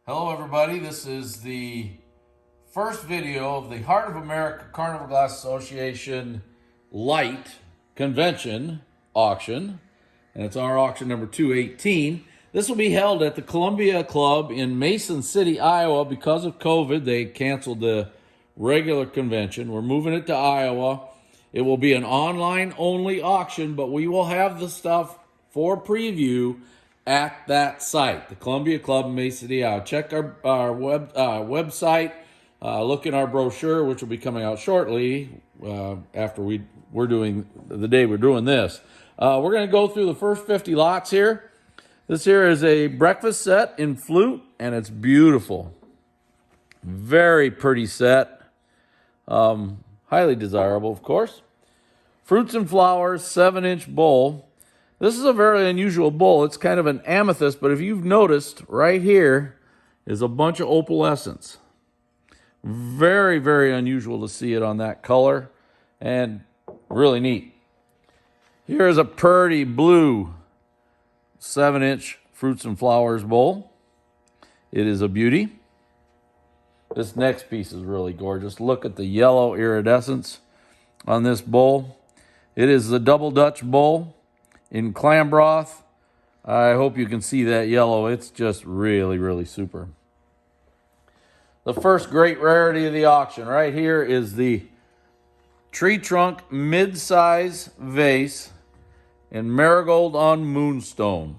Hello everybody, this is the first video of the Heart of America Carnival Glass Association Lite Convention auction, and it's our auction number 218. This will be held at the Columbia Club in Mason City, Iowa. Because of COVID, they canceled the regular convention. We're moving it to Iowa. It will be an online only auction, but we will have the stuff for preview at that site, the Columbia Club in Mason City, Iowa. Check our website. Look in our brochure, which will be coming out shortly after we're doing the day we're doing this. We're going to go through the first 50 lots here. This here is a breakfast set in flute, and it's beautiful. Very pretty set. Highly desirable, of course. Fruits and flowers, 7-inch bowl. This is a very unusual bowl. It's kind of an amethyst, but if you've noticed, right here is a bunch of opalescence. Very, very unusual to see it on that color, and really neat. Here is a pretty blue 7-inch fruits and flowers bowl. It is a beauty. This next piece is really gorgeous. Look at the yellow iridescence on this bowl. It is the Double Dutch bowl in clam broth. I hope you can see that yellow. It's just really, really super. The first great rarity of the auction right here is the tree trunk mid-size vase in marigold on moonstone.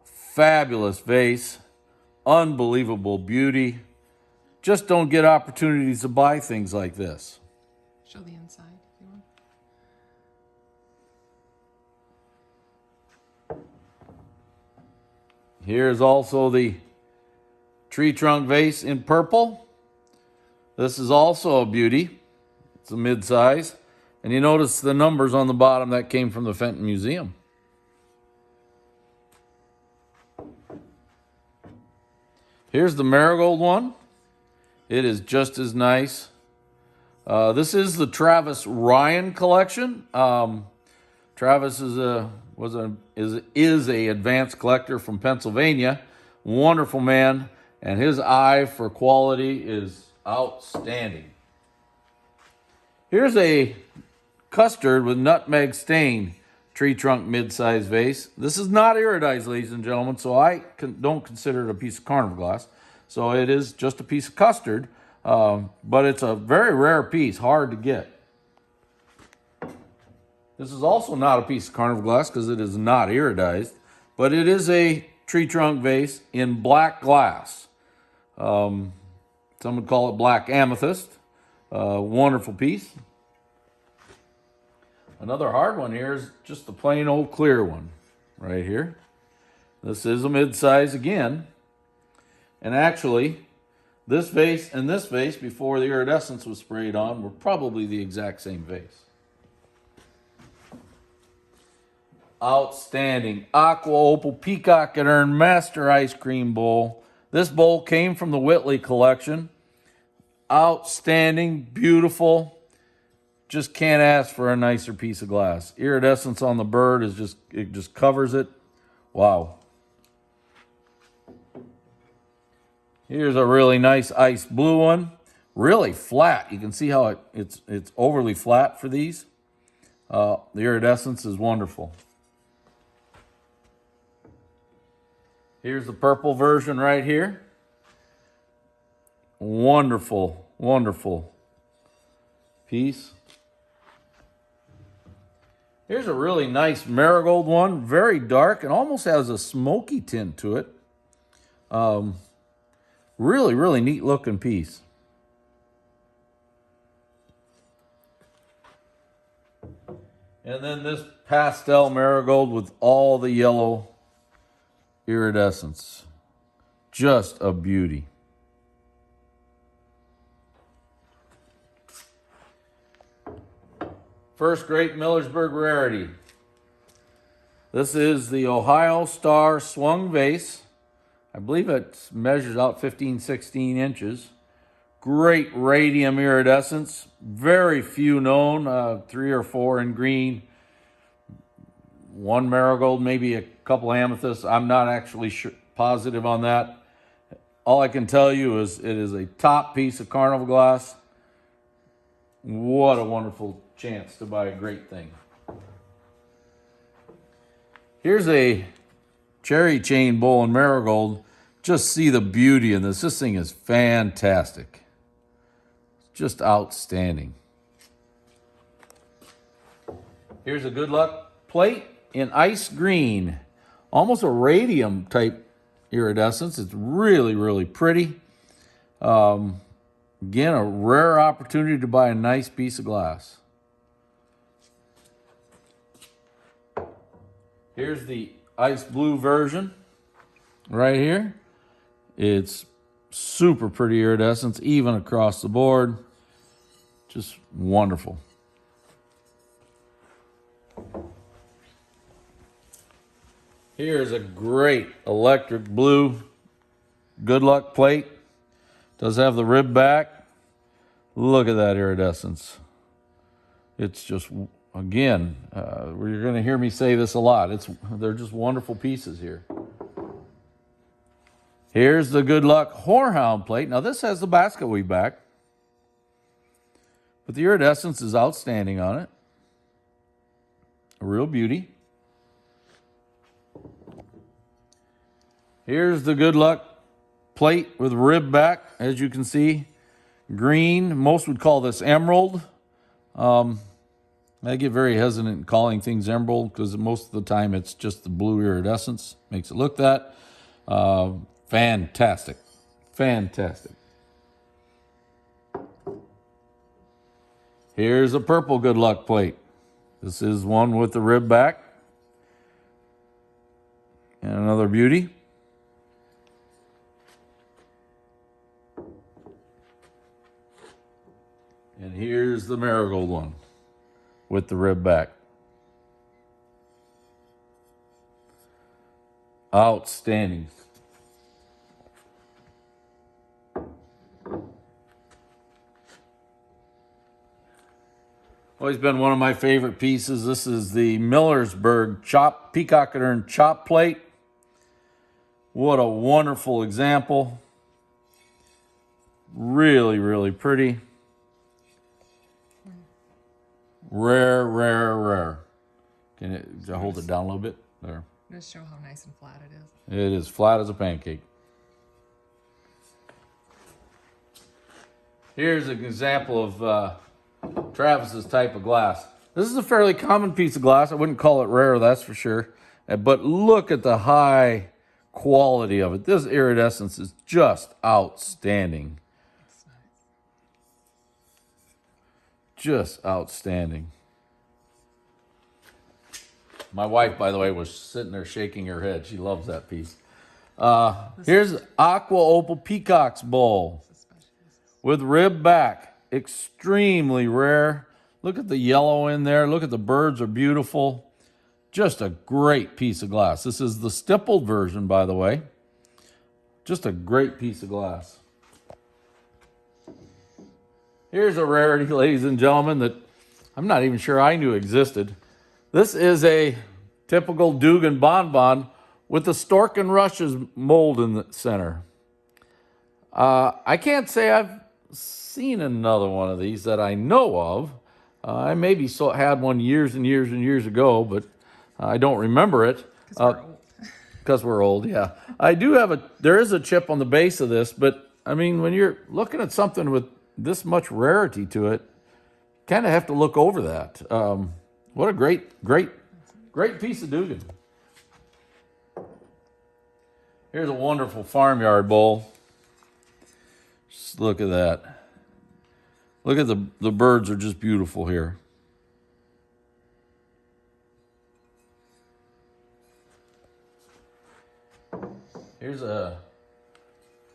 Fabulous vase. Unbelievable beauty. Just don't get opportunities to buy things like this. Show the inside if you want. Here's also the tree trunk vase in purple. This is also a beauty. It's a mid-size. And you notice the numbers on the bottom that came from the Fenton Museum. Here's the marigold one. It is just as nice. This is the Travis Reyan collection. Travis is a advanced collector from Pennsylvania. Wonderful man, and his eye for quality is outstanding. Here's a custard with nutmeg stain tree trunk mid-size vase. This is not iridized, ladies and gentlemen, so I don't consider it a piece of carnival glass. So it is just a piece of custard, but it's a very rare piece, hard to get. This is also not a piece of carnival glass because it is not iridized, but it is a tree trunk vase in black glass. Some would call it black amethyst. Wonderful piece. Another hard one here is just the plain old clear one right here. This is a mid-size again. And actually, this vase and this vase, before the iridescence was sprayed on, were probably the exact same vase. Outstanding. Aqua Opal Peacock and Earn Master Ice Cream Bowl. This bowl came from the Whitley collection. Outstanding, beautiful. Just can't ask for a nicer piece of glass. Iridescence on the bird is just covers it. Wow. Here's a really nice ice blue one. Really flat. You can see how it's overly flat for these. The iridescence is wonderful. Here's the purple version right here. Wonderful, wonderful piece. Here's a really nice marigold one, very dark and almost has a smoky tint to it. Really, really neat looking piece. And then this pastel marigold with all the yellow iridescence. Just a beauty. First great Millersburg rarity. This is the Ohio Star Swung vase. I believe it measures out 15-16 inches. Great radium iridescence. Very few known, 3 or 4 in green. one marigold, maybe a couple amethysts. I'm not actually positive on that. All I can tell you is it is a top piece of Carnival glass. What a wonderful chance to buy a great thing. Here's a cherry chain bowl in marigold. Just see the beauty in this. This thing is fantastic. Just outstanding. Here's a good luck plate in ice green. Almost a radium type iridescence. It's really, really pretty. Again, a rare opportunity to buy a nice piece of glass. Here's the ice blue version right here. It's super pretty iridescence, even across the board. Just wonderful. Here's a great electric blue good luck plate. Does have the rib back. Look at that iridescence. It's just, again, you're going to hear me say this a lot. They're just wonderful pieces here. Here's the good luck horehound plate. Now this has the basket weave back, but the iridescence is outstanding on it. A real beauty. Here's the good luck plate with rib back, as you can see. Green, most would call this emerald. I get very hesitant in calling things emerald because most of the time it's just the blue iridescence. Makes it look that. Fantastic. Fantastic. Here's a purple good luck plate. This is one with the rib back. And another beauty. And here's the marigold one with the rib back. Outstanding. Always been one of my favorite pieces. This is the Millersburg Peacock and chop plate. What a wonderful example. Really, really pretty. Rare, rare, rare. Can I hold it down a little bit? There. Just show how nice and flat it is. It is flat as a pancake. Here's an example of Travis's type of glass. This is a fairly common piece of glass. I wouldn't call it rare, that's for sure. But look at the high quality of it. This iridescence is just outstanding. Just outstanding. My wife, by the way, was sitting there shaking her head. She loves that piece. Here's Aqua Opal Peacocks bowl with rib back. Extremely rare. Look at the yellow in there. Look at the birds are beautiful. Just a great piece of glass. This is the stippled version, by the way. Just a great piece of glass. Here's a rarity, ladies and gentlemen, that I'm not even sure I knew existed. This is a typical Dugan bonbon with the Stork and Rushes mold in the center. I can't say I've seen another one of these that I know of. I maybe had one years and years and years ago, but I don't remember it. Because we're old. Because we're old, yeah. I do have there is a chip on the base of this, but I mean, when you're looking at something with this much rarity to it, kind of have to look over that. What a great piece of Dugan. Here's a wonderful farmyard bowl. Just look at that. Look at the birds are just beautiful here. Here's a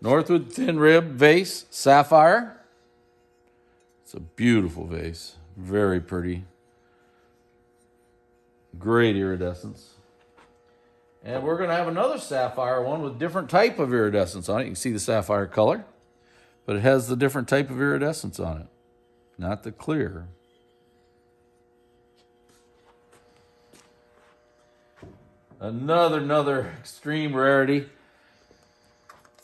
Northwood Thin Rib Vase Sapphire. It's a beautiful vase. Very pretty. Great iridescence. And we're going to have another sapphire one with different type of iridescence on it. You can see the sapphire color, but it has the different type of iridescence on it, not the clear. Another extreme rarity.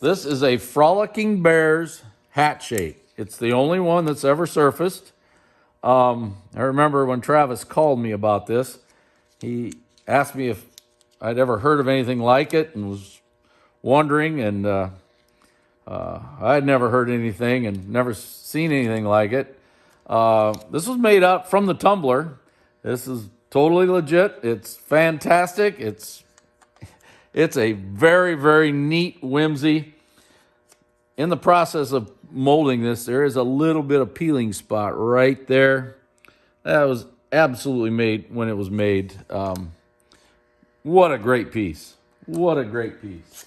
This is a Frolicking Bears hat shape. It's the only one that's ever surfaced. I remember when Travis called me about this, he asked me if I'd ever heard of anything like it and was wondering, and I'd never heard anything and never seen anything like it. This was made up from the tumbler. This is totally legit. It's fantastic. It's a very, very neat whimsy. In the process of molding this, there is a little bit of peeling spot right there. That was absolutely made when it was made. What a great piece. What a great piece.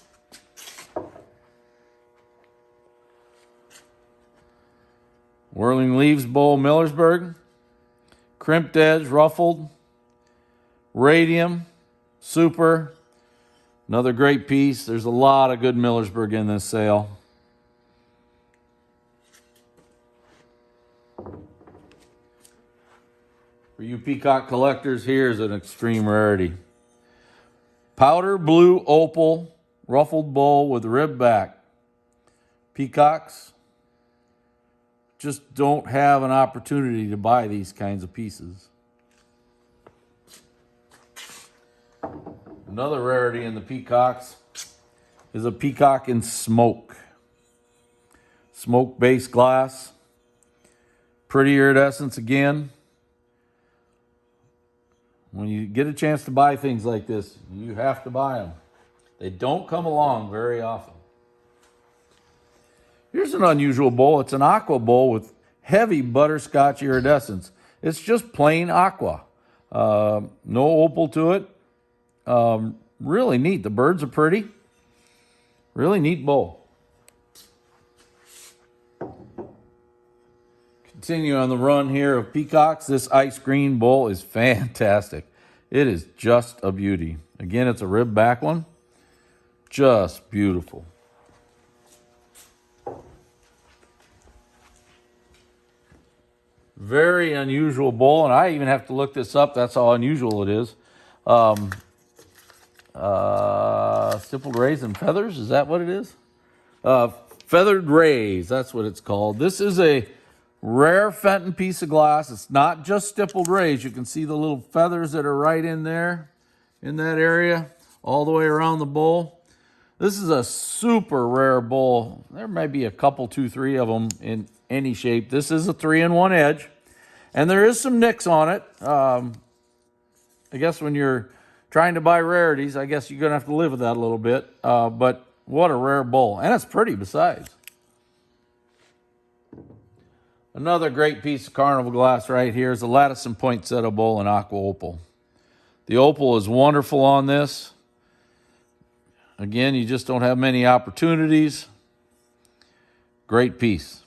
Whirling Leaves Bowl, Millersburg. Crimped edge, ruffled. Radium, super. Another great piece. There's a lot of good Millersburg in this sale. For you peacock collectors, here's an extreme rarity. Powder blue opal ruffled bowl with rib back. Peacocks just don't have an opportunity to buy these kinds of pieces. Another rarity in the peacocks is a peacock in smoke. Smoke-based glass. Pretty iridescence again. When you get a chance to buy things like this, you have to buy them. They don't come along very often. Here's an unusual bowl. It's an Aqua Bowl with heavy butterscotch iridescence. It's just plain aqua. No opal to it. Really neat. The birds are pretty. Really neat bowl. Continue on the run here of peacocks. This ice green bowl is fantastic. It is just a beauty. Again, it's a rib back one. Just beautiful. Very unusual bowl, and I even have to look this up. That's how unusual it is. Stippled rays and feathers, is that what it is? Feathered rays, that's what it's called. This is a rare Fenton piece of glass. It's not just stippled rays. You can see the little feathers that are right in there, in that area, all the way around the bowl. This is a super rare bowl. There may be a couple, 2, 3 of them in any shape. This is a 3-in-1 edge, and there is some nicks on it. I guess when you're trying to buy rarities, I guess you're going to have to live with that a little bit. But what a rare bowl, and it's pretty besides. Another great piece of Carnival glass right here is the Lattice and Poinsettia bowl in Aqua Opal. The opal is wonderful on this. Again, you just don't have many opportunities. Great piece.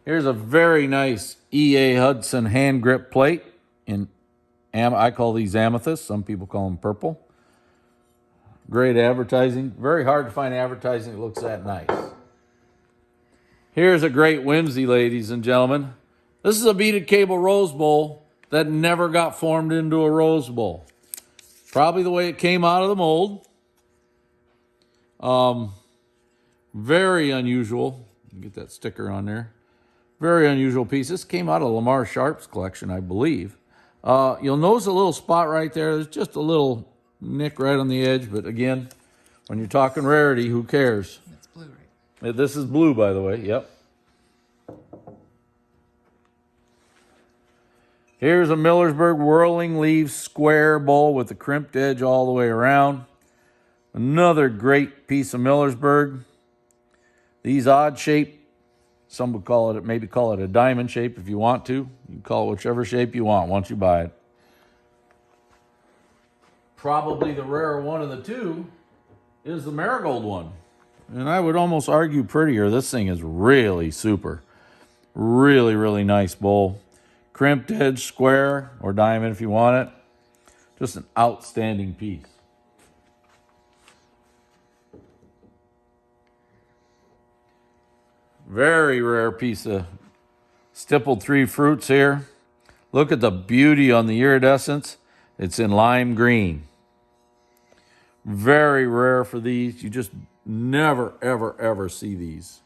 Here's a very nice E.A. Hudson hand grip plate. I call these amethyst. Some people call them purple. Great advertising. Very hard to find advertising that looks that nice. Here's a great whimsy, ladies and gentlemen. This is a beaded cable rose bowl that never got formed into a rose bowl. Probably the way it came out of the mold. Very unusual. Get that sticker on there. Very unusual piece. This came out of Lamar Sharp's collection, I believe. You'll notice a little spot right there. There's just a little nick right on the edge, but again, when you're talking rarity, who cares? It's blue, right? This is blue, by the way. Yep. Here's a Millersburg Whirling Leaves square bowl with the crimped edge all the way around. Another great piece of Millersburg. These odd shape, some would call it, maybe call it a diamond shape if you want to. You can call it whichever shape you want once you buy it. Probably the rarer one of the two is the marigold one. And I would almost argue prettier. This thing is really super. Really, really nice bowl. Crimped edge, square, or diamond if you want it. Just an outstanding piece. Very rare piece of stippled 3 fruits here. Look at the beauty on the iridescence. It's in lime green. Very rare for these. You just never, ever, ever see these.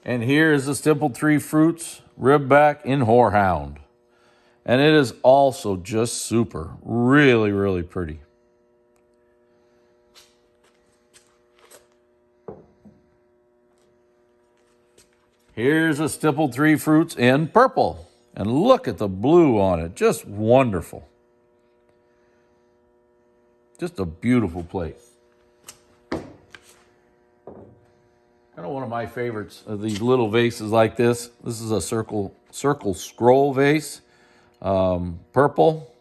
And here is the stippled tree fruits, ribback in horehound. And it is also just super. Really, really pretty. Here's a stippled tree fruits in purple. And look at the blue on it. Just wonderful. Just a beautiful plate. Kind of one of my favorites of these little vases like this. This is a circle scroll vase. Purple.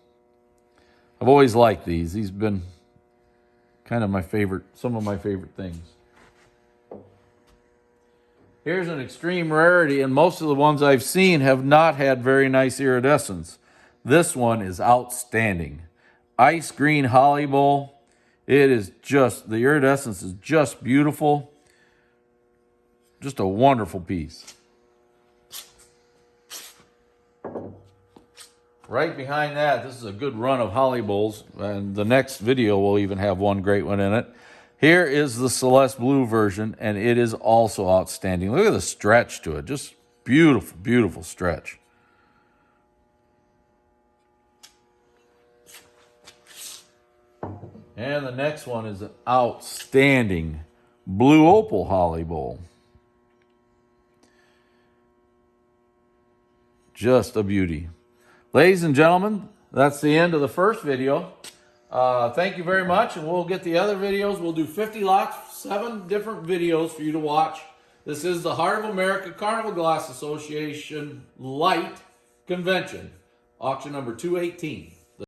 I've always liked these. These have been kind of my favorite, some of my favorite things. Here's an extreme rarity, and most of the ones I've seen have not had very nice iridescence. This one is outstanding. Ice green holly bowl. It is just, the iridescence is just beautiful. Just a wonderful piece. Right behind that, this is a good run of holly bowls, and the next video will even have one great one in it. Here is the Celeste Blue version, and it is also outstanding. Look at the stretch to it. Just beautiful, beautiful stretch. And the next one is an outstanding Blue Opal Holly Bowl. Just a beauty. Ladies and gentlemen, that's the end of the first video. Thank you very much, and we'll get the other videos. We'll do 50 lots, 7 different videos for you to watch. This is the Heart of America Carnival Glass Association Lite Convention, auction number 218.